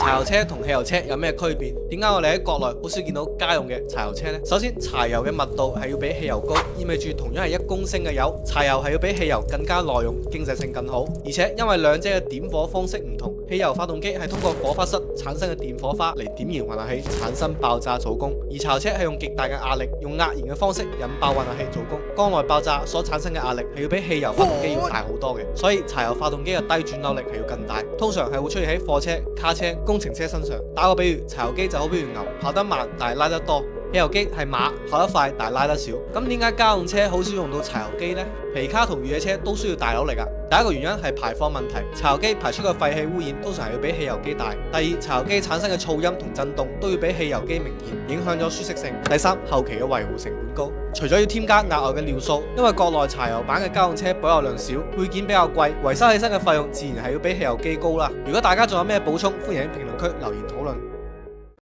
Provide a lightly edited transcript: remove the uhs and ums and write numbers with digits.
柴油車同汽油車有咩區別？點解我哋喺國內好少見到家用嘅柴油車呢？首先，柴油嘅密度係要比汽油高，意味住同樣係1公升嘅油，柴油係要比汽油更加耐用，經濟性更好。而且因為兩者嘅點火方式唔同，汽油發動機係通過火花塞產生嘅電火花嚟點燃混合氣產生爆炸做功，而柴油車係用極大嘅壓力，用壓燃嘅方式引爆混合氣做功，缸內爆炸所產生嘅壓力係要比汽油發動機要大好多嘅，所以柴油發動機嘅低轉扭力係要更大，通常係會出現喺貨車、卡車、工程車身上。打個比喻，柴油機就好比如牛，跑得慢但係拉得多。汽油機係馬，跑得快但係拉得少。咁點解家用車好少用到柴油機呢？皮卡同越野車都需要大扭力啊。第一個原因係排放問題，柴油機排出嘅廢氣污染通常係要比汽油機大。第二，柴油機產生嘅噪音同震動都要比汽油機明顯，影響咗舒適性。第三，後期嘅維護成本高，除咗要添加額外嘅尿素，因為國內柴油版嘅家用車保有量少，配件比較貴，維修起身嘅費用自然係要比汽油機高啦。如果大家仲有咩補充，歡迎喺評論區留言討論。